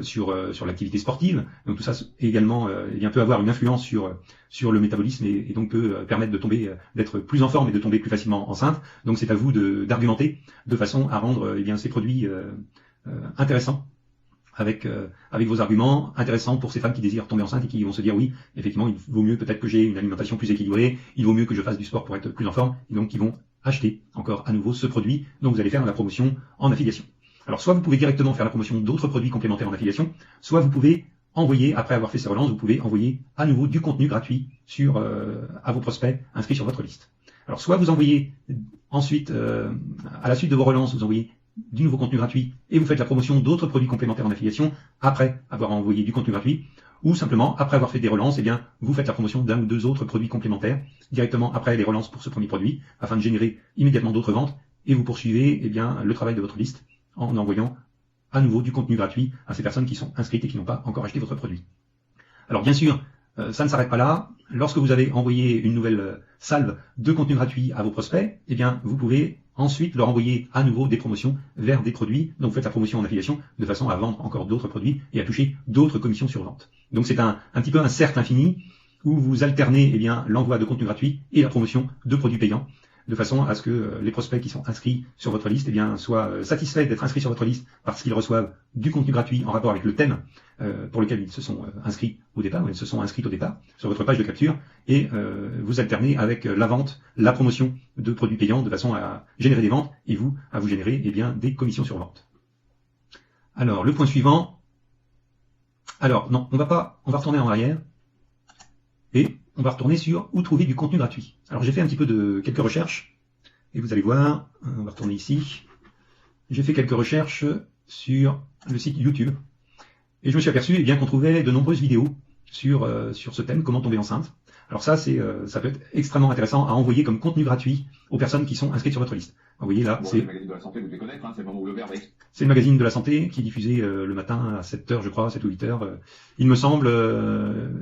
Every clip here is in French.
sur l'activité sportive. Donc tout ça également peut avoir une influence sur le métabolisme et donc peut permettre de tomber, d'être plus en forme et de tomber plus facilement enceinte. Donc c'est à vous d'argumenter de façon à rendre ces produits intéressants avec vos arguments intéressants pour ces femmes qui désirent tomber enceintes et qui vont se dire oui, effectivement, il vaut mieux peut-être que j'ai une alimentation plus équilibrée, il vaut mieux que je fasse du sport pour être plus en forme, et donc ils vont acheter encore à nouveau ce produit dont vous allez faire la promotion en affiliation. Alors soit vous pouvez directement faire la promotion d'autres produits complémentaires en affiliation, soit vous pouvez envoyer, après avoir fait ces relances, vous pouvez envoyer à nouveau du contenu gratuit à vos prospects inscrits sur votre liste. Alors soit vous envoyez ensuite, à la suite de vos relances, vous envoyez du nouveau contenu gratuit et vous faites la promotion d'autres produits complémentaires en affiliation après avoir envoyé du contenu gratuit, ou simplement après avoir fait des relances, vous faites la promotion d'un ou deux autres produits complémentaires directement après les relances pour ce premier produit afin de générer immédiatement d'autres ventes et vous poursuivez le travail de votre liste en envoyant à nouveau du contenu gratuit à ces personnes qui sont inscrites et qui n'ont pas encore acheté votre produit. Alors bien sûr, ça ne s'arrête pas là. Lorsque vous avez envoyé une nouvelle salve de contenu gratuit à vos prospects, vous pouvez ensuite leur envoyer à nouveau des promotions vers des produits. Donc vous faites la promotion en affiliation de façon à vendre encore d'autres produits et à toucher d'autres commissions sur vente. Donc c'est un petit peu un cercle infini où vous alternez l'envoi de contenu gratuit et la promotion de produits payants, de façon à ce que les prospects qui sont inscrits sur votre liste soient satisfaits d'être inscrits sur votre liste parce qu'ils reçoivent du contenu gratuit en rapport avec le thème pour lequel ils se sont inscrits au départ, ou ils se sont inscrits au départ sur votre page de capture, et vous alternez avec la vente, la promotion de produits payants de façon à générer des ventes et à vous générer des commissions sur vente. Alors le point suivant, non, on va retourner en arrière et on va retourner sur où trouver du contenu gratuit. Alors j'ai fait un petit peu de quelques recherches, et vous allez voir, on va retourner ici, j'ai fait quelques recherches sur le site YouTube, et je me suis aperçu qu'on trouvait de nombreuses vidéos sur ce thème, comment tomber enceinte. Alors ça peut être extrêmement intéressant à envoyer comme contenu gratuit aux personnes qui sont inscrites sur votre liste. Vous voyez là, c'est le magazine de la santé, vous devez connaître, c'est le moment où le verbe est. C'est le magazine de la santé qui est diffusé le matin à 7h, je crois, 7 ou 8h. Il me semble,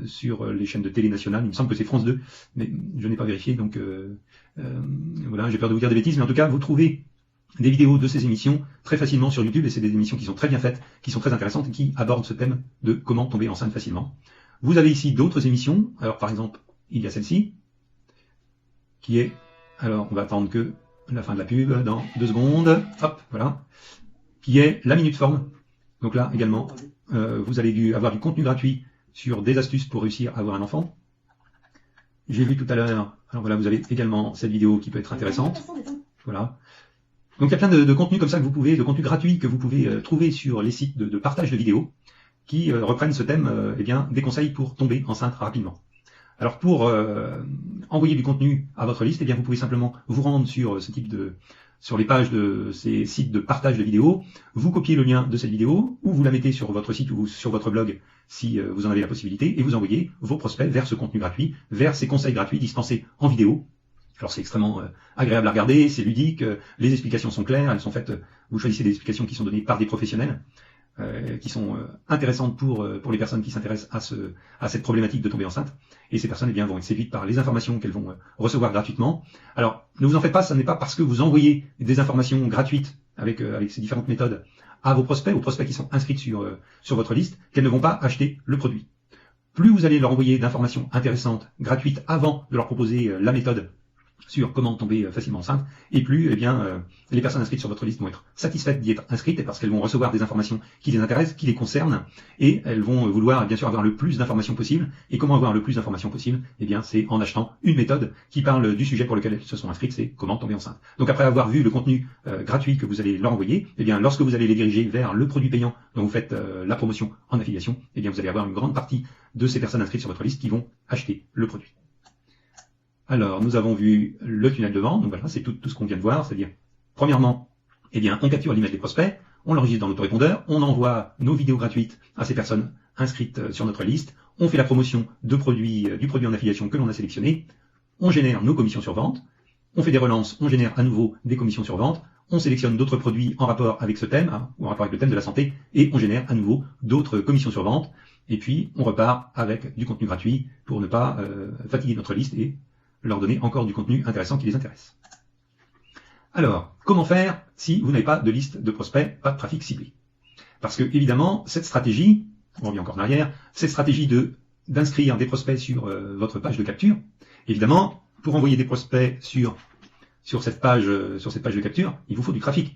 sur les chaînes de télé nationales, il me semble que c'est France 2, mais je n'ai pas vérifié, donc voilà, j'ai peur de vous dire des bêtises, mais en tout cas, vous trouvez des vidéos de ces émissions très facilement sur YouTube, et c'est des émissions qui sont très bien faites, qui sont très intéressantes et qui abordent ce thème de comment tomber enceinte facilement. Vous avez ici d'autres émissions. Alors par exemple, il y a celle-ci, qui est, alors on va attendre que la fin de la pub dans 2 secondes, hop, voilà, qui est la Minute Forme. Donc là également, vous allez avoir du contenu gratuit sur des astuces pour réussir à avoir un enfant. J'ai vu tout à l'heure, alors voilà, vous avez également cette vidéo qui peut être intéressante. Voilà. Donc il y a plein de contenus comme ça que vous pouvez, de contenus gratuits que vous pouvez trouver sur les sites de partage de vidéos qui reprennent ce thème, des conseils pour tomber enceinte rapidement. Alors pour envoyer du contenu à votre liste, vous pouvez simplement vous rendre sur les pages de ces sites de partage de vidéos, vous copiez le lien de cette vidéo, ou vous la mettez sur votre site ou sur votre blog si vous en avez la possibilité, et vous envoyez vos prospects vers ce contenu gratuit, vers ces conseils gratuits dispensés en vidéo. Alors c'est extrêmement agréable à regarder, c'est ludique, les explications sont claires, elles sont faites, vous choisissez des explications qui sont données par des professionnels, qui sont intéressantes pour les personnes qui s'intéressent à cette problématique de tomber enceinte. Et ces personnes vont être séduites par les informations qu'elles vont recevoir gratuitement. Alors, ne vous en faites pas, ce n'est pas parce que vous envoyez des informations gratuites avec ces différentes méthodes à vos prospects qui sont inscrits sur votre liste, qu'elles ne vont pas acheter le produit. Plus vous allez leur envoyer d'informations intéressantes, gratuites, avant de leur proposer la méthode sur comment tomber facilement enceinte, et plus les personnes inscrites sur votre liste vont être satisfaites d'y être inscrites, parce qu'elles vont recevoir des informations qui les intéressent, qui les concernent, et elles vont vouloir bien sûr avoir le plus d'informations possible. Et comment avoir le plus d'informations possible? C'est en achetant une méthode qui parle du sujet pour lequel elles se sont inscrites, c'est comment tomber enceinte. Donc après avoir vu le contenu gratuit que vous allez leur envoyer, lorsque vous allez les diriger vers le produit payant dont vous faites la promotion en affiliation, vous allez avoir une grande partie de ces personnes inscrites sur votre liste qui vont acheter le produit. Alors, nous avons vu le tunnel de vente, donc voilà, c'est tout ce qu'on vient de voir, c'est-à-dire, premièrement, on capture l'email des prospects, on l'enregistre dans l'autorépondeur, on envoie nos vidéos gratuites à ces personnes inscrites sur notre liste, on fait la promotion du produit en affiliation que l'on a sélectionné, on génère nos commissions sur vente, on fait des relances, on génère à nouveau des commissions sur vente, on sélectionne d'autres produits en rapport avec ce thème, ou en rapport avec le thème de la santé, et on génère à nouveau d'autres commissions sur vente, et puis on repart avec du contenu gratuit pour ne pas fatiguer notre liste et leur donner encore du contenu intéressant qui les intéresse. Alors, comment faire si vous n'avez pas de liste de prospects, pas de trafic ciblé? Parce que évidemment, cette stratégie, on revient encore en arrière, cette stratégie d'inscrire des prospects sur votre page de capture, évidemment, pour envoyer des prospects sur cette page de capture, il vous faut du trafic.